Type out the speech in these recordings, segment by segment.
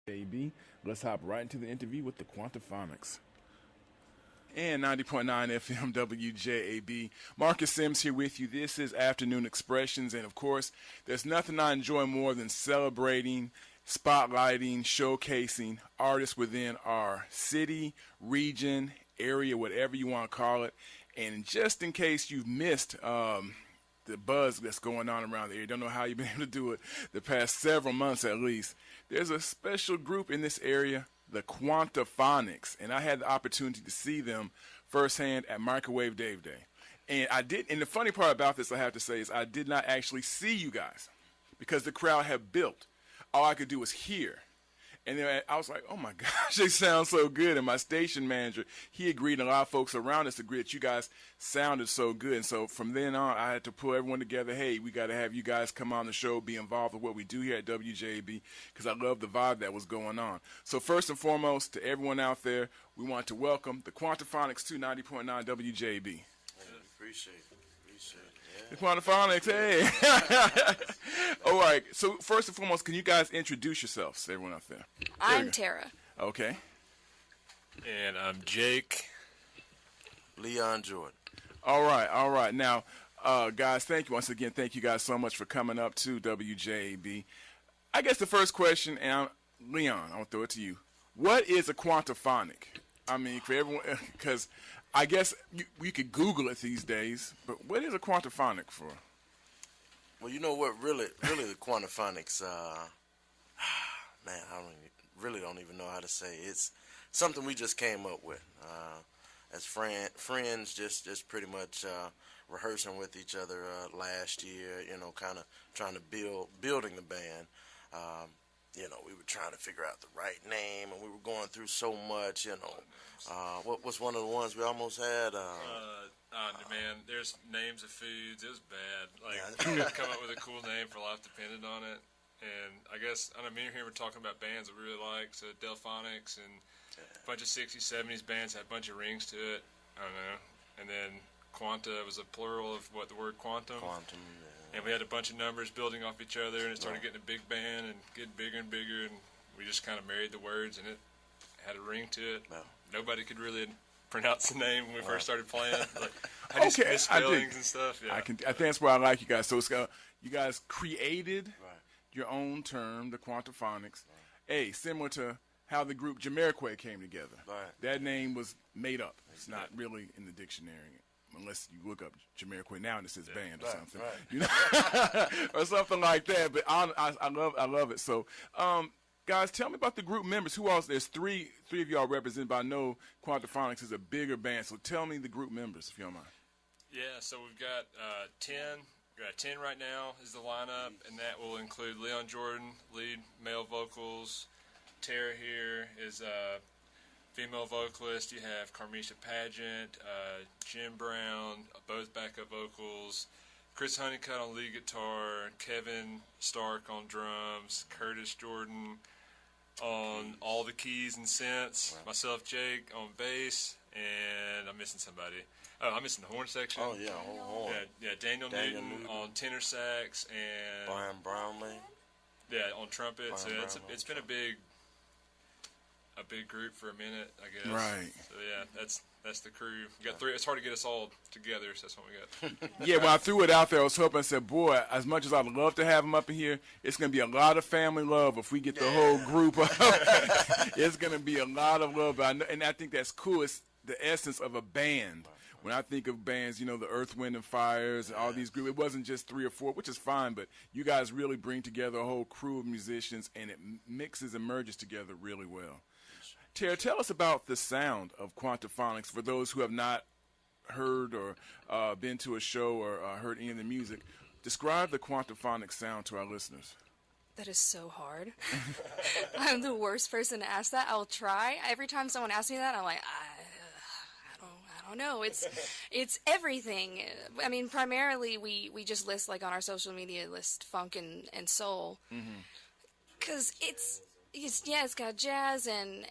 WJAB. Let's hop right into the interview with the Quantaphonics. And 90.9 FM WJAB. Marcus Sims here with you. This is Afternoon Expressions, and of course, there's nothing I enjoy more than celebrating, spotlighting, showcasing artists within our city, region, area, whatever you want to call it. And just in case you've missed the buzz that's going on around the area, don't know how you've been able to do it the past several months at least, there's a special group in this area, the Quantaphonics, and I had the opportunity to see them firsthand at Microwave Dave Day. And and the funny part about this, I have to say, is I did not actually see you guys because the crowd had built. All I could do was hear. And then I was like, oh my gosh, they sound so good. And my station manager, he agreed, and a lot of folks around us agreed that you guys sounded so good. And so from then on, I had to pull everyone together. Hey, we got to have you guys come on the show, be involved with what we do here at WJAB, because I love the vibe that was going on. So first and foremost, to everyone out there, we want to welcome the Quantaphonics to 90.9 WJAB. Hey, appreciate it. The Quantaphonics, hey. All right, so first and foremost, can you guys introduce yourselves, everyone out there? I'm Tara. Okay. And I'm Jake. Leon Jordan. All right. Now, guys, thank you guys so much for coming up to WJAB. I guess the first question, and Leon, I'll throw it to you. What is a quantaphonic? I mean, for everyone, because I guess you could Google it these days, but what is a quantaphonic for? Well, you know what, really the Quantaphonics, man, really don't even know how to say it. It's something we just came up with as friends, just pretty much rehearsing with each other last year, kind of trying to building the band. We were trying to figure out the right name, and we were going through so much, What was one of the ones we almost had? Man, there's names of foods. It was bad. We couldn't come up with a cool name for Life Depended on It. And I guess, me and him were talking about bands that we really like, so Delphonics and a bunch of 60s, 70s bands had a bunch of rings to it. I don't know. And then Quanta was a plural of the word quantum. Quantum, yeah. And we had a bunch of numbers building off each other, and it started getting a big band and getting bigger and bigger, and we just kind of married the words, and it had a ring to it. Wow. Nobody could really pronounce the name when we first started playing. I just misspellings and stuff. Yeah. I think that's why I like you guys. So you guys created your own term, the Quantaphonics. Hey, similar to how the group Jamiroquai came together. Right. That name was made up. It's not really in the dictionary. Unless you look up Jamiroquai now and it says band or something, or something like that. But I love it. So, guys, tell me about the group members. Who else? There's three of y'all represented, but I know Quantaphonics is a bigger band. So tell me the group members, if you don't mind. Yeah. So we've got 10. We've got 10 right now is the lineup, and that will include Leon Jordan, lead male vocals. Tara here is female vocalist. You have Carmisha Pageant, Jim Brown, both backup vocals, Chris Honeycutt on lead guitar, Kevin Stark on drums, Curtis Jordan on all the keys and synths, myself, Jake, on bass, and I'm missing somebody. Oh, I'm missing the horn section. Oh, yeah, horn. Yeah, Daniel Newton on tenor sax, and Brian Brownlee. Yeah, on trumpet. So it's been a big group for a minute, I guess. Right. So yeah, that's the crew. We got three. It's hard to get us all together, so that's what we got. Yeah, when I threw it out there, I was hoping, I said, boy, as much as I'd love to have them up in here, it's going to be a lot of family love if we get the whole group up. It's going to be a lot of love. And I think that's cool. It's the essence of a band. When I think of bands, the Earth, Wind, and Fires, and all these groups, it wasn't just 3 or 4, which is fine, but you guys really bring together a whole crew of musicians, and it mixes and merges together really well. Tara, tell us about the sound of Quantaphonics for those who have not heard or been to a show or heard any of the music. Describe the Quantaphonics sound to our listeners. That is so hard. I'm the worst person to ask that. I'll try. Every time someone asks me that, I'm like, I don't know. It's everything. I mean, primarily we just list, on our social media, list funk and soul. Because it's got jazz and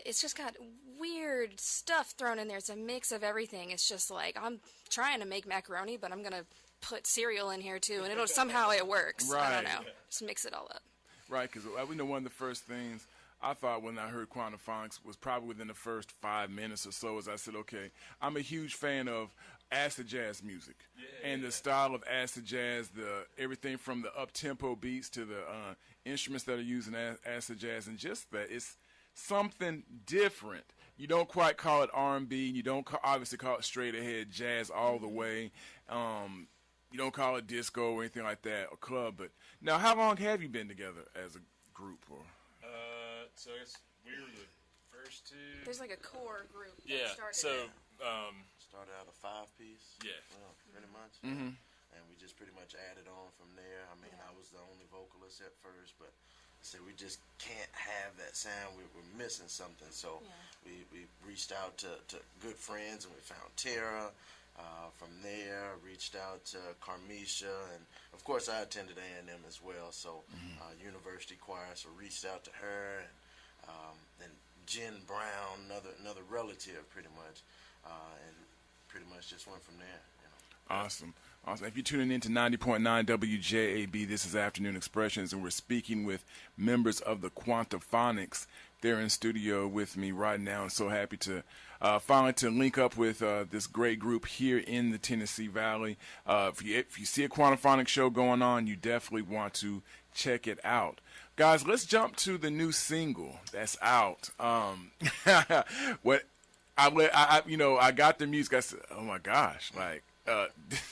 it's just got weird stuff thrown in there. It's a mix of everything. It's just I'm trying to make macaroni, but I'm going to put cereal in here too, and it works. Right. I don't know. Just mix it all up. Right, because we know one of the first things I thought when I heard Quantaphonics was probably within the first 5 minutes or so, as I said, okay, I'm a huge fan of acid jazz music and the style of acid jazz, everything from the up-tempo beats to the instruments that are used in acid jazz, and just that it's something different. You don't quite call it R&B. You don't obviously call it straight ahead jazz all the way. You don't call it disco or anything like that or club. But now, how long have you been together as a group? Or So I guess we were the first two. There's like a core group. That Yeah. started So it. Started out a 5-piece. Yeah. Well, pretty much. Mm-hmm. And we just pretty much added on from there. I mean, I was the only vocalist at first, but I said we just can't have that sound. We're missing something. So we reached out to good friends, and we found Tara. From there, reached out to Carmisha, and of course I attended A&M as well, so university choir, so reached out to her, and Jen Brown, another relative pretty much, and pretty much just went from there. Awesome. If you're tuning in to 90.9 WJAB, this is Afternoon Expressions, and we're speaking with members of the Quantaphonics. They're in studio with me right now, and so happy to finally to link up with this great group here in the Tennessee Valley. If you see a Quantaphonics show going on, you definitely want to check it out. Guys, let's jump to the new single that's out. What I got the music. I said, oh my gosh, like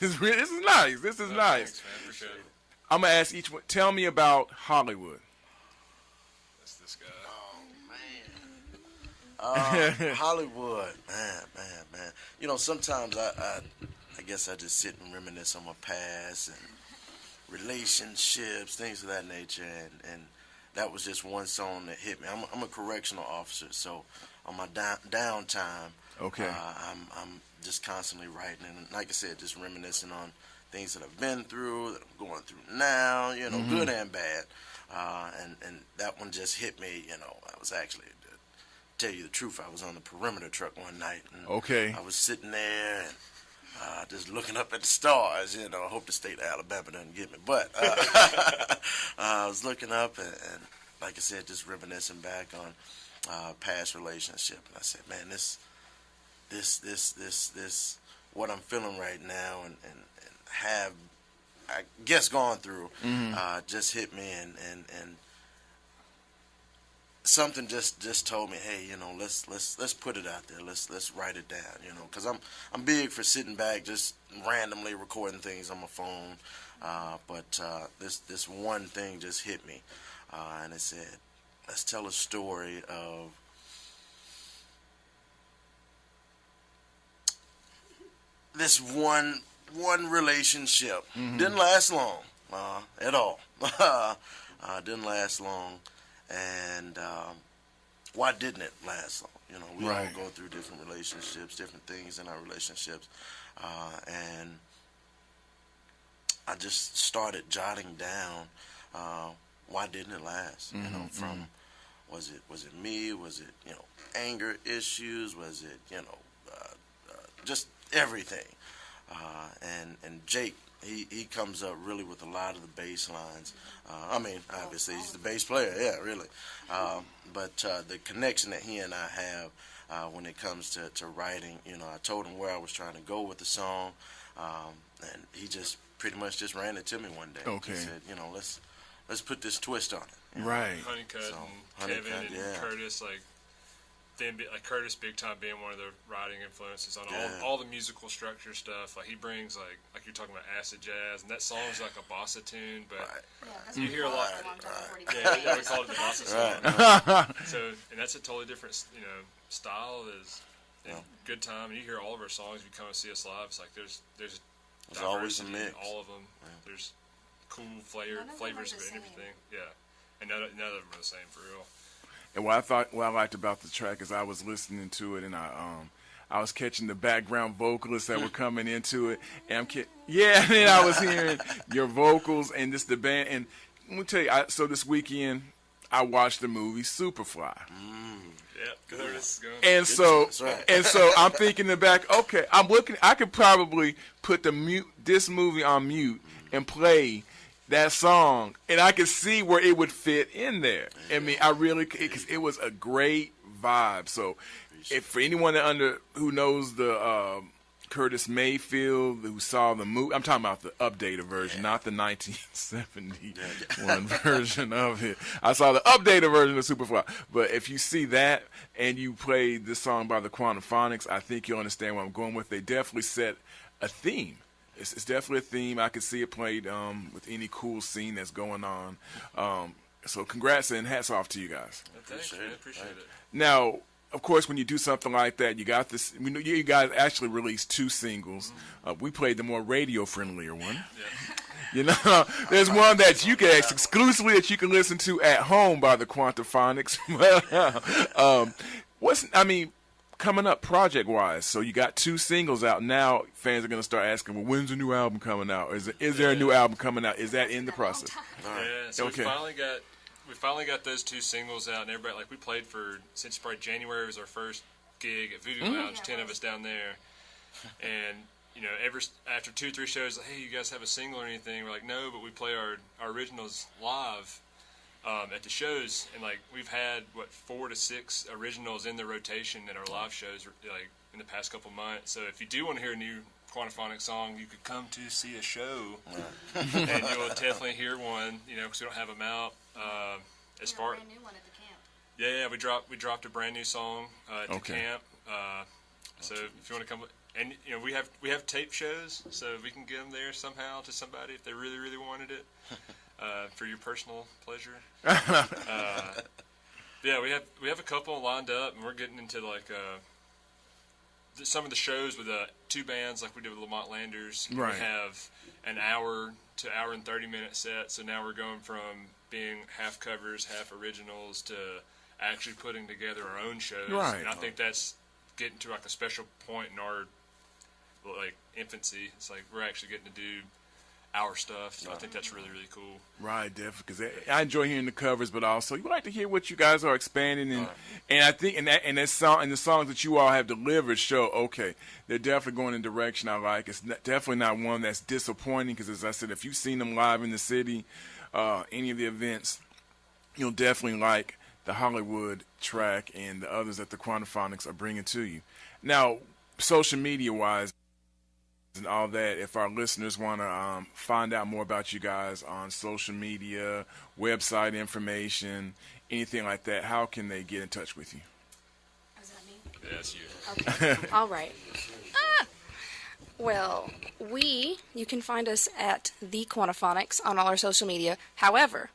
this is nice. This is nice. Thanks, man. Appreciate it. I'm gonna ask each one. Tell me about Hollywood. That's this guy. Hollywood, man. You know, sometimes I guess I just sit and reminisce on my past and relationships, things of that nature, and that was just one song that hit me. I'm a correctional officer, so on my downtime, Okay. I'm just constantly writing, and like I said, just reminiscing on things that I've been through, that I'm going through now, good and bad, and that one just hit me. I was actually, to tell you the truth, I was on the perimeter truck one night, and Okay. I was sitting there and just looking up at the stars. I hope the state of Alabama doesn't get me, but I was looking up and like I said, just reminiscing back on past relationship, and I said, man, this what I'm feeling right now and have, I guess, gone through, just hit me, and something just told me, hey, let's put it out there, let's write it down, because I'm big for sitting back just randomly recording things on my phone, but this one thing just hit me, and it said, let's tell a story of this one relationship. Didn't last long at all. Didn't last long, and why didn't it last long? We Right. all go through different relationships, different things in our relationships, and I just started jotting down why didn't it last? From was it me? Was it anger issues? Was it just everything? And Jake, he comes up really with a lot of the bass lines. I mean, obviously he's the bass player, yeah, really. But the connection that he and I have when it comes to writing, I told him where I was trying to go with the song, and he just pretty much just ran it to me one day. Okay. He said, let's put this twist on it. Right. Honeycutt So, and Kevin Honeycutt, and yeah. Curtis, like Curtis big time being one of the writing influences on Yeah. all the musical structure stuff. Like he brings like you're talking about acid jazz, and that song's like a bossa tune, but Right. Yeah, that's You what hear a we lot- called it a long time before he yeah, we call it the bossa song. Right. So, and that's a totally different, style. Is Yeah. good time. And you hear all of our songs. If you come and see us live, it's like there's always a diversity mix. in all of them. There's cool None of them are flavors the of same. everything. Yeah, and none of them are the same for real. And what I liked about the track is I was listening to it, and I was catching the background vocalists that were coming into it, and and I was hearing your vocals and just the band. And let me tell you, so this weekend I watched the movie Superfly, Yeah, Curtis is going. and so That's right. and so I'm thinking in the back, okay, I'm looking. I could probably put this movie on mute and play that song, and I could see where it would fit in there. I mean, I really, because it was a great vibe. So, if for anyone who knows the Curtis Mayfield, who saw the movie, I'm talking about the updated version, not the 1971 version of it. I saw the updated version of Superfly. But if you see that and you play this song by the Quantaphonics, I think you'll understand what I'm going with. They definitely set a theme. It's definitely a theme. I could see it played with any cool scene that's going on. So congrats and hats off to you guys. Thanks, man. Appreciate it. Now, of course, when you do something like that, you got this. We know you guys actually released 2 singles. We played the more radio-friendlier one. You know, there's one that you can exclusively that you can listen to at home by the Quantaphonics. Coming up project-wise, so you got 2 singles out now. Fans are going to start asking, well, when's the new album coming out? Is there a new album coming out? Is that in the process? Yeah, so we finally got those 2 singles out, and everybody, like, we played since probably January was our first gig at Voodoo Lounge, 10 of us down there, and you know, after 2 or 3 shows, like, hey, you guys have a single or anything? We're like, no, but we play our originals live at the shows, and like we've had 4 to 6 originals in the rotation at our live shows like in the past couple months. So if you do want to hear a new Quantaphonics song, you could come to see a show, and you'll definitely hear one. You know, because we don't have them out. As far brand new one at the camp. Yeah, we dropped a brand new song at the camp. So if you want to come, and you know we have tape shows, so we can get them there somehow to somebody if they really really wanted it. For your personal pleasure. Yeah, we have a couple lined up, and we're getting into like some of the shows with 2 bands, like we did with Lamont Landers. Right. We have an hour to hour and 30-minute set, so now we're going from being half covers, half originals to actually putting together our own shows. Right. And I think that's getting to like a special point in our like infancy. It's like we're actually getting to do our stuff, so I think that's really really cool. Right, definitely. Because I enjoy hearing the covers, but also you like to hear what you guys are expanding, and I think and the songs that you all have delivered show they're definitely going in a direction I like. It's definitely not one that's disappointing because, as I said, if you've seen them live in the city, any of the events, you'll definitely like the Hollywood track and the others that the Quantaphonics are bringing to you. Now, social media wise and all that, if our listeners want to find out more about you guys on social media, website information, anything like that, how can they get in touch with you? Is that me? Yeah, that's you. Okay. All right. Well, you can find us at The Quantaphonics on all our social media. However,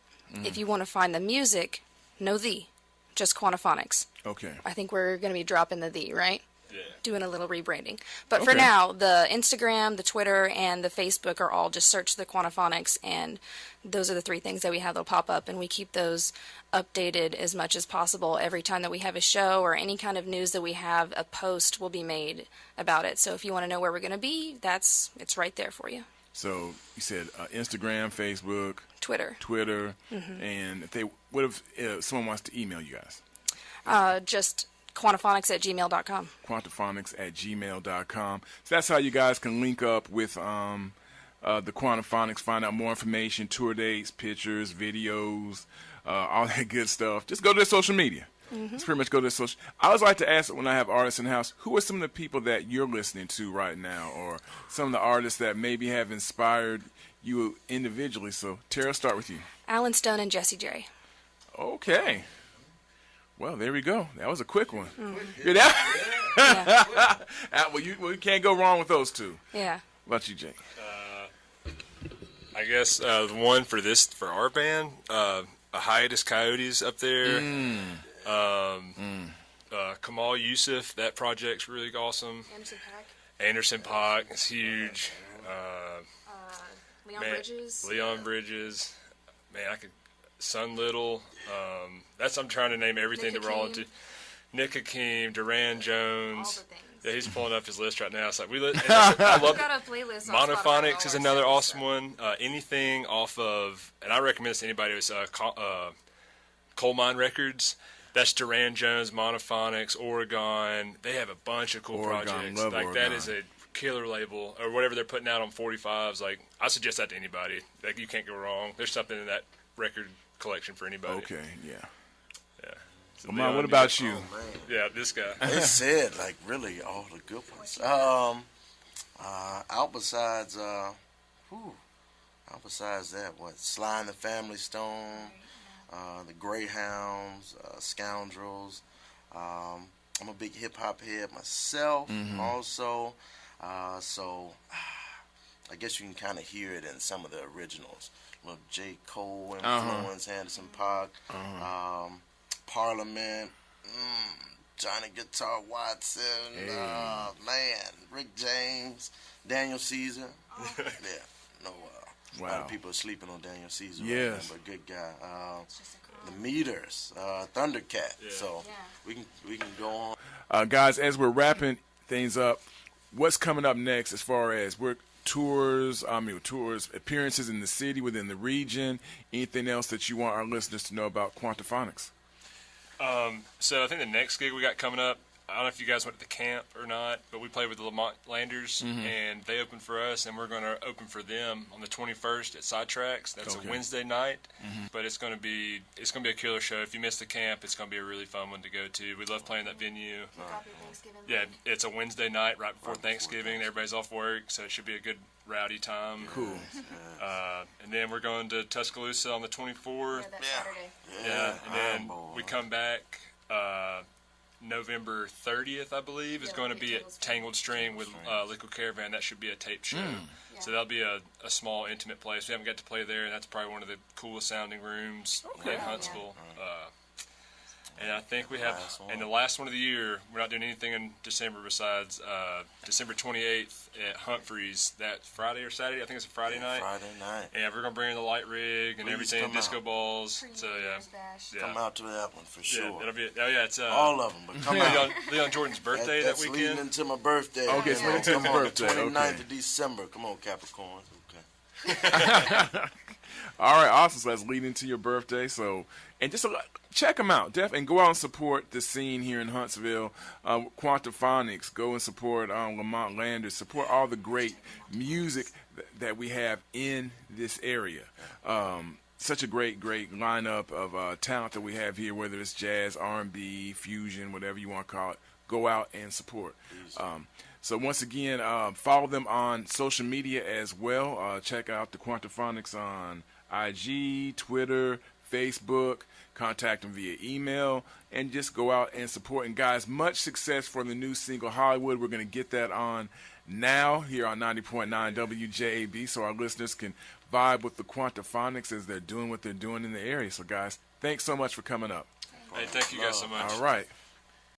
if you want to find the music, no the, just Quantaphonics. Okay. I think we're going to be dropping the, right? Yeah. Doing a little rebranding. But for now, the Instagram, the Twitter, and the Facebook are all just search the Quantaphonics, and those are the 3 things that we have that'll pop up, and we keep those updated as much as possible. Every time that we have a show or any kind of news that we have, a post will be made about it. So if you want to know where we're going to be, it's right there for you. So you said Instagram, Facebook, Twitter, and if someone wants to email you guys? just Quantaphonics@gmail.com. Quantaphonics@gmail.com. So that's how you guys can link up with the Quantaphonics, find out more information, tour dates, pictures, videos, all that good stuff. Just go to their social media. Just pretty much go to their social. I always like to ask when I have artists in the house, who are some of the people that you're listening to right now, or some of the artists that maybe have inspired you individually? So, Tara, start with you. Alan Stone and Jessie J. Okay. Well, there we go. That was a quick one. Yeah. Well, you can't go wrong with those 2. Yeah. What about you, Jake? I guess the one for our band, a Hiatus Coyotes up there. Kamal Yusuf, that project's really awesome. Anderson Paak is huge. Leon Bridges. Man, Sun Little. I'm trying to name everything Nick that we're all Hakeem. into. Nick Hakeem, Duran Jones. All the things. Yeah, he's pulling up his list right now. It's like I love Got a playlist on Monophonics Spotify, is all another our awesome one. Anything off of, and I recommend this to anybody who's Coal Mine Records. That's Duran Jones, Monophonics, Oregon. They have a bunch of cool projects. Love like Oregon. that is killer label or whatever they're putting out on 45s. Like, I suggest that to anybody. Like, you can't go wrong. There's something in that record collection for anybody. Okay, yeah. Yeah. So Lamont, Leon, what about you? Oh, man. Yeah, this guy. They said like really all the good ones. Out besides that, what? Sly and the Family Stone, the Greyhounds, Scoundrels. I'm a big hip hop head myself, also. So I guess you can kind of hear it in some of the originals. Little J. Cole influence, Anderson .Paak, Parliament, Johnny Guitar Watson, man, Rick James, Daniel Caesar. Yeah, no, a lot of people are sleeping on Daniel Caesar. Yes. Right now, but good guy. The Meters, Thundercat. Yeah. So we can go on. Guys, as we're wrapping things up, what's coming up next as far as tours, appearances in the city, within the region, anything else that you want our listeners to know about Quantaphonics? So I think the next gig we got coming up, I don't know if you guys went to the camp or not, but we played with the Lamont Landers, and they opened for us, and we're going to open for them on the 21st at Sidetracks. That's a Wednesday night, but it's going to be a killer show. If you miss the camp, it's going to be a really fun one to go to. We love playing that venue. Yeah, it's a Wednesday night right before Thanksgiving. Everybody's off work, so it should be a good rowdy time. Cool. And then we're going to Tuscaloosa on the 24th. Yeah, and then we come back. November 30th, I believe, is going to be at Tangled String with Liquid Caravan. That should be a tape show. So that'll be a small, intimate place. We haven't got to play there, and that's probably one of the coolest sounding rooms in Huntsville. And I think we have, and the last one of the year, we're not doing anything in December besides December 28th at Humphreys. That Friday or Saturday? I think it's a Friday night. Friday night. Yeah, we're going to bring in the light rig and everything, disco balls. So, yeah. Come out to that one for sure. Yeah, it'll be, it's all of them, but come out. Leon Jordan's birthday that weekend. That's leading into my birthday. Okay, so into his birthday. 29th of December. Come on, Capricorn. Okay. All right, awesome. So that's leading to your birthday. So, and just check them out, and go out and support the scene here in Huntsville. Quantaphonics, go and support Lamont Landers. Support all the great music that we have in this area. Such a great lineup of talent that we have here, whether it's jazz, R&B, fusion, whatever you want to call it. Go out and support. So once again, follow them on social media as well. Check out the Quantaphonics on IG, Twitter, Facebook. Contact them via email, and just go out and support. And guys, much success for the new single Hollywood. We're going to get that on now here on 90.9 WJAB, so our listeners can vibe with the Quantaphonics as they're doing what they're doing in the area. So guys, thanks so much for coming up. Hey, thank you guys so much. All right.